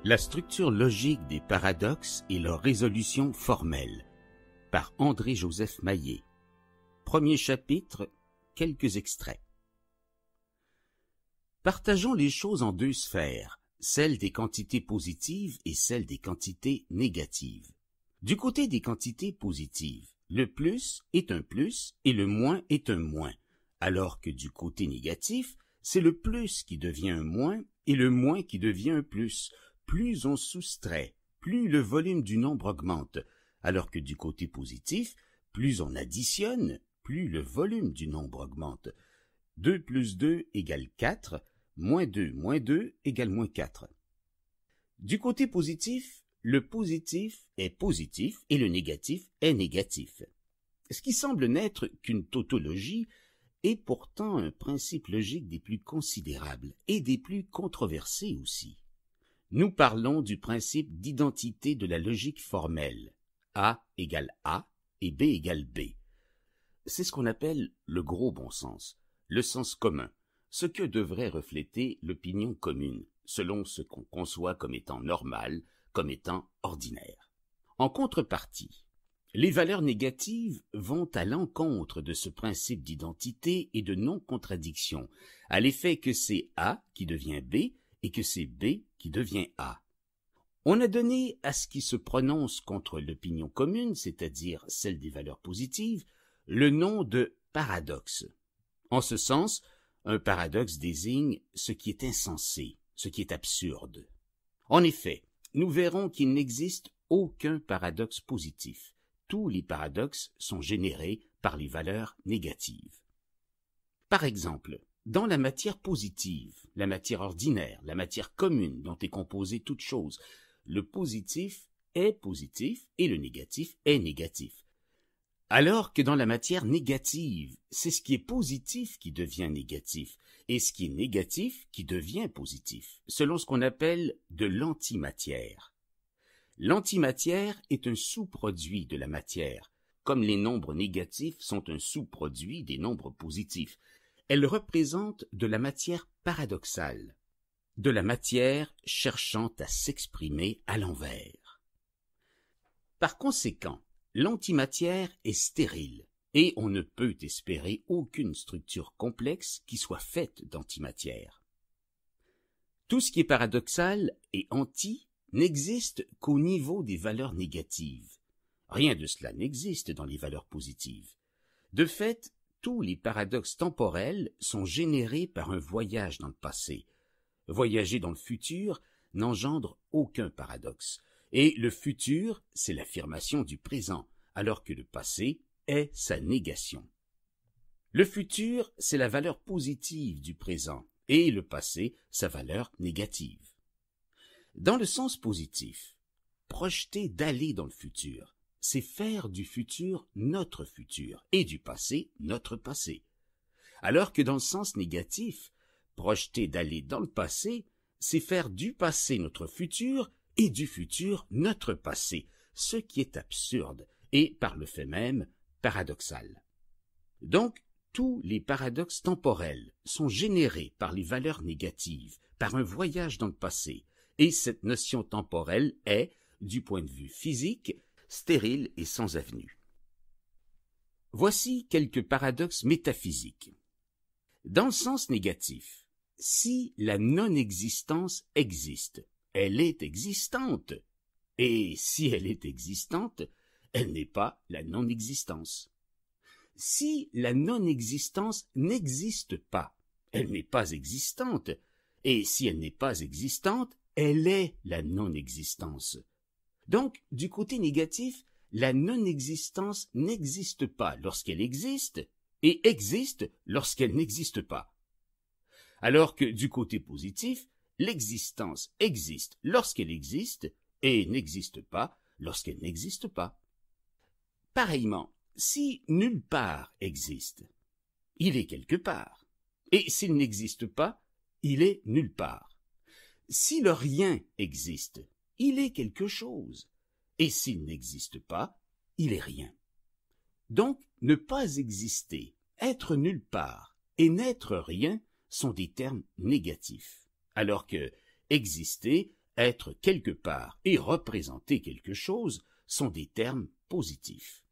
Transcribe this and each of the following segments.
La structure logique des paradoxes et leur résolution formelle, par André-Joseph Maillet. Premier chapitre, quelques extraits. Partageons les choses en deux sphères, celle des quantités positives et celle des quantités négatives. Du côté des quantités positives, le plus est un plus et le moins est un moins, alors que du côté négatif, c'est le plus qui devient un moins et le moins qui devient un plus. Plus on soustrait, plus le volume du nombre augmente, alors que du côté positif, plus on additionne, plus le volume du nombre augmente. 2 plus 2 égale 4, moins 2 égale moins 4. Du côté positif, le positif est positif et le négatif est négatif. Ce qui semble n'être qu'une tautologie est pourtant un principe logique des plus considérables et des plus controversés aussi. Nous parlons du principe d'identité de la logique formelle. A égale A et B égale B. C'est ce qu'on appelle le gros bon sens, le sens commun, ce que devrait refléter l'opinion commune, selon ce qu'on conçoit comme étant normal, comme étant ordinaire. En contrepartie, les valeurs négatives vont à l'encontre de ce principe d'identité et de non-contradiction, à l'effet que c'est A qui devient B et que c'est B qui devient A. On a donné à ce qui se prononce contre l'opinion commune, c'est-à-dire celle des valeurs positives, le nom de paradoxe. En ce sens, un paradoxe désigne ce qui est insensé, ce qui est absurde. En effet, nous verrons qu'il n'existe aucun paradoxe positif. Tous les paradoxes sont générés par les valeurs négatives. Par exemple, dans la matière positive, la matière ordinaire, la matière commune dont est composée toute chose, le positif est positif et le négatif est négatif. Alors que dans la matière négative, c'est ce qui est positif qui devient négatif et ce qui est négatif qui devient positif, selon ce qu'on appelle de l'antimatière. L'antimatière est un sous-produit de la matière, comme les nombres négatifs sont un sous-produit des nombres positifs. Elle représente de la matière paradoxale, de la matière cherchant à s'exprimer à l'envers. Par conséquent, l'antimatière est stérile, et on ne peut espérer aucune structure complexe qui soit faite d'antimatière. Tout ce qui est paradoxal et anti n'existe qu'au niveau des valeurs négatives. Rien de cela n'existe dans les valeurs positives. De fait, tous les paradoxes temporels sont générés par un voyage dans le passé. Voyager dans le futur n'engendre aucun paradoxe, et le futur, c'est l'affirmation du présent, alors que le passé est sa négation. Le futur, c'est la valeur positive du présent, et le passé, sa valeur négative. Dans le sens positif, projeter d'aller dans le futur, c'est faire du futur notre futur et du passé notre passé. Alors que dans le sens négatif, projeter d'aller dans le passé, c'est faire du passé notre futur et du futur notre passé, ce qui est absurde et, par le fait même, paradoxal. Donc, tous les paradoxes temporels sont générés par les valeurs négatives, par un voyage dans le passé, et cette notion temporelle est, du point de vue physique, stérile et sans avenue. Voici quelques paradoxes métaphysiques. Dans le sens négatif, si la non-existence existe, elle est existante. Et si elle est existante, elle n'est pas la non-existence. Si la non-existence n'existe pas, elle n'est pas existante. Et si elle n'est pas existante, elle est la non-existence. Donc, du côté négatif, la non-existence n'existe pas lorsqu'elle existe et existe lorsqu'elle n'existe pas. Alors que du côté positif, l'existence existe lorsqu'elle existe et n'existe pas lorsqu'elle n'existe pas. Pareillement, si nulle part existe, il est quelque part. Et s'il n'existe pas, il est nulle part. Si le rien existe, il est quelque chose, et s'il n'existe pas, il est rien. Donc, ne pas exister, être nulle part et n'être rien sont des termes négatifs, alors que exister, être quelque part et représenter quelque chose sont des termes positifs.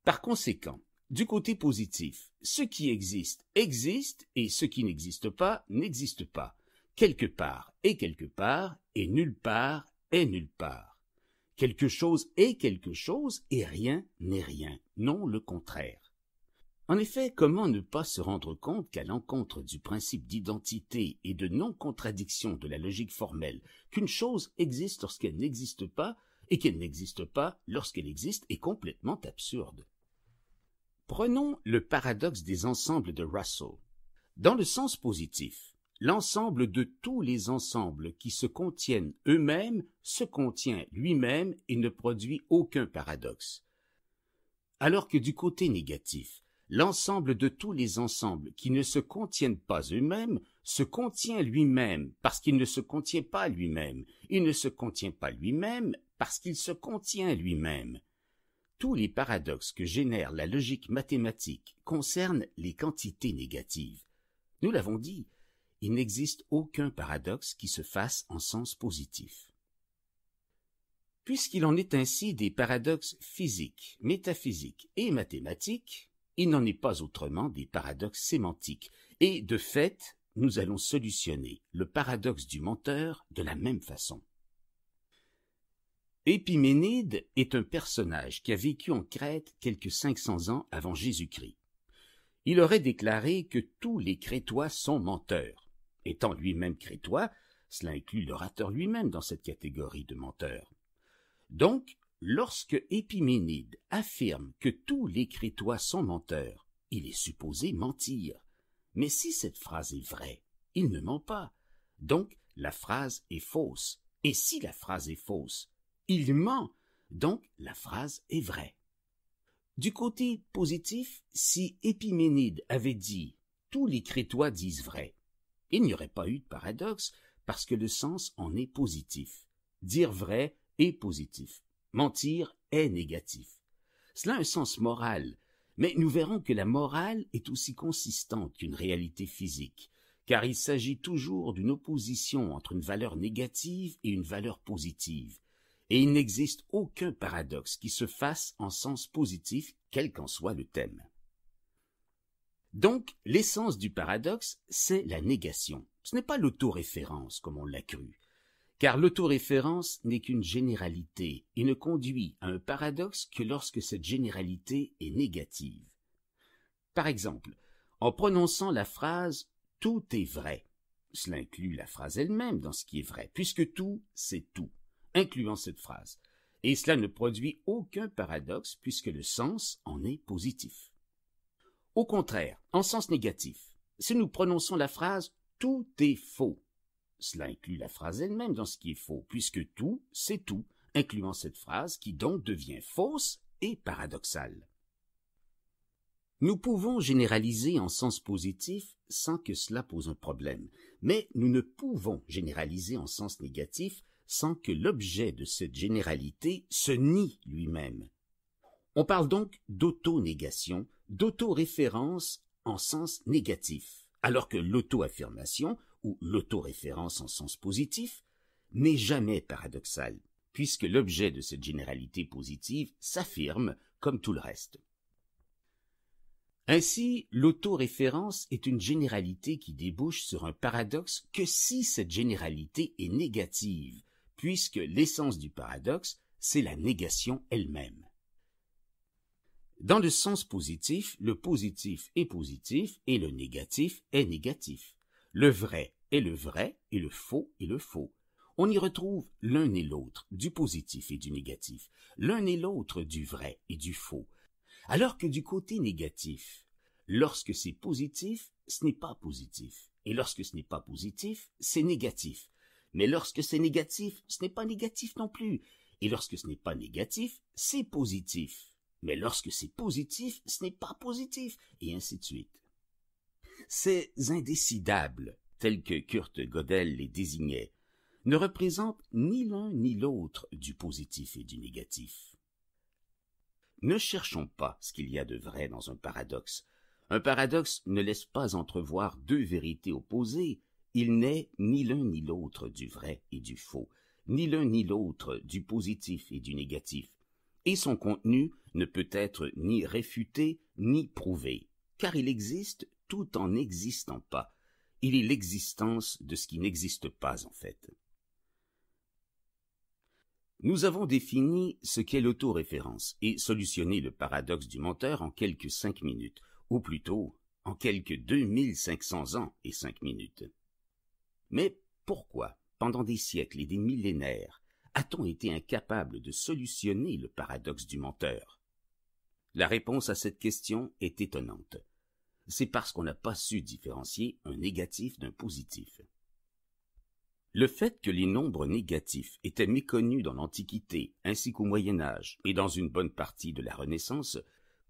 Par conséquent, du côté positif, ce qui existe existe et ce qui n'existe pas n'existe pas. Quelque part est quelque part et nulle part est nulle part. Quelque chose est quelque chose et rien n'est rien, non le contraire. En effet, comment ne pas se rendre compte qu'à l'encontre du principe d'identité et de non-contradiction de la logique formelle, qu'une chose existe lorsqu'elle n'existe pas et qu'elle n'existe pas lorsqu'elle existe est complètement absurde. Prenons le paradoxe des ensembles de Russell. Dans le sens positif, l'ensemble de tous les ensembles qui se contiennent eux-mêmes se contient lui-même et ne produit aucun paradoxe. Alors que du côté négatif, l'ensemble de tous les ensembles qui ne se contiennent pas eux-mêmes se contient lui-même parce qu'il ne se contient pas lui-même. Il ne se contient pas lui-même parce qu'il se contient lui-même. Tous les paradoxes que génère la logique mathématique concernent les quantités négatives. Nous l'avons dit, il n'existe aucun paradoxe qui se fasse en sens positif. Puisqu'il en est ainsi des paradoxes physiques, métaphysiques et mathématiques, il n'en est pas autrement des paradoxes sémantiques, et de fait, nous allons solutionner le paradoxe du menteur de la même façon. Épiménide est un personnage qui a vécu en Crète quelques 500 ans avant Jésus-Christ. Il aurait déclaré que tous les Crétois sont menteurs. Étant lui-même crétois, cela inclut l'orateur lui-même dans cette catégorie de menteurs. Donc, lorsque Épiménide affirme que tous les Crétois sont menteurs, il est supposé mentir. Mais si cette phrase est vraie, il ne ment pas. Donc, la phrase est fausse. Et si la phrase est fausse, il ment. Donc, la phrase est vraie. Du côté positif, si Épiménide avait dit « tous les Crétois disent vrai », il n'y aurait pas eu de paradoxe parce que le sens en est positif. Dire vrai est positif. Mentir est négatif. Cela a un sens moral, mais nous verrons que la morale est aussi consistante qu'une réalité physique, car il s'agit toujours d'une opposition entre une valeur négative et une valeur positive, et il n'existe aucun paradoxe qui se fasse en sens positif, quel qu'en soit le thème. Donc, l'essence du paradoxe, c'est la négation. Ce n'est pas l'autoréférence, comme on l'a cru, car l'autoréférence n'est qu'une généralité et ne conduit à un paradoxe que lorsque cette généralité est négative. Par exemple, en prononçant la phrase « tout est vrai », cela inclut la phrase elle-même dans ce qui est vrai, puisque tout, c'est tout, incluant cette phrase, et cela ne produit aucun paradoxe puisque le sens en est positif. Au contraire, en sens négatif, si nous prononçons la phrase « tout est faux », cela inclut la phrase elle-même dans ce qui est faux, puisque tout, c'est tout, incluant cette phrase qui donc devient fausse et paradoxale. Nous pouvons généraliser en sens positif sans que cela pose un problème, mais nous ne pouvons généraliser en sens négatif sans que l'objet de cette généralité se nie lui-même. On parle donc d'auto-négation, d'auto-référence en sens négatif, alors que l'auto-affirmation, ou l'autoréférence en sens positif, n'est jamais paradoxale, puisque l'objet de cette généralité positive s'affirme comme tout le reste. Ainsi, l'autoréférence est une généralité qui débouche sur un paradoxe que si cette généralité est négative, puisque l'essence du paradoxe, c'est la négation elle-même. Dans le sens positif, le positif est positif et le négatif est négatif. Le vrai est le vrai et le faux est le faux. On y retrouve l'un et l'autre du positif et du négatif, l'un et l'autre du vrai et du faux. Alors que du côté négatif, lorsque c'est positif, ce n'est pas positif. Et lorsque ce n'est pas positif, c'est négatif. Mais lorsque c'est négatif, ce n'est pas négatif non plus. Et lorsque ce n'est pas négatif, c'est positif. Mais lorsque c'est positif, ce n'est pas positif, et ainsi de suite. Ces indécidables, tels que Kurt Gödel les désignait, ne représentent ni l'un ni l'autre du positif et du négatif. Ne cherchons pas ce qu'il y a de vrai dans un paradoxe. Un paradoxe ne laisse pas entrevoir deux vérités opposées, il n'est ni l'un ni l'autre du vrai et du faux, ni l'un ni l'autre du positif et du négatif, et son contenu ne peut être ni réfuté ni prouvé, car il existe tout en n'existant pas. Il est l'existence de ce qui n'existe pas en fait. Nous avons défini ce qu'est l'autoréférence et solutionné le paradoxe du menteur en quelques 5 minutes, ou plutôt en quelques 2500 ans et 5 minutes. Mais pourquoi, pendant des siècles et des millénaires, a-t-on été incapable de solutionner le paradoxe du menteur? La réponse à cette question est étonnante. C'est parce qu'on n'a pas su différencier un négatif d'un positif. Le fait que les nombres négatifs étaient méconnus dans l'Antiquité ainsi qu'au Moyen Âge et dans une bonne partie de la Renaissance,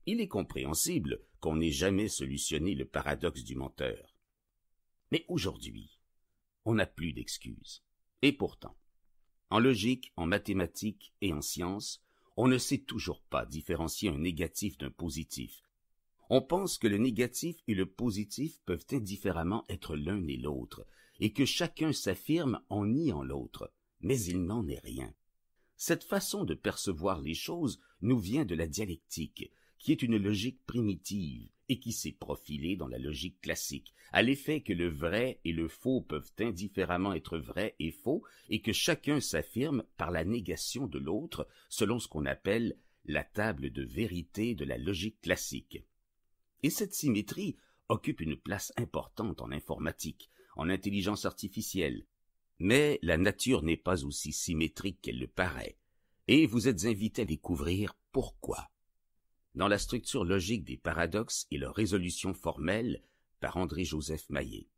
il est compréhensible qu'on n'ait jamais solutionné le paradoxe du menteur. Mais aujourd'hui, on n'a plus d'excuses. Et pourtant, en logique, en mathématiques et en sciences, on ne sait toujours pas différencier un négatif d'un positif. On pense que le négatif et le positif peuvent indifféremment être l'un et l'autre, et que chacun s'affirme en niant l'autre, mais il n'en est rien. Cette façon de percevoir les choses nous vient de la dialectique, qui est une logique primitive et qui s'est profilée dans la logique classique, à l'effet que le vrai et le faux peuvent indifféremment être vrais et faux, et que chacun s'affirme par la négation de l'autre, selon ce qu'on appelle la table de vérité de la logique classique. Et cette symétrie occupe une place importante en informatique, en intelligence artificielle. Mais la nature n'est pas aussi symétrique qu'elle le paraît, et vous êtes invité à découvrir pourquoi. Dans la structure logique des paradoxes et leur résolution formelle par André-Joseph Maillet.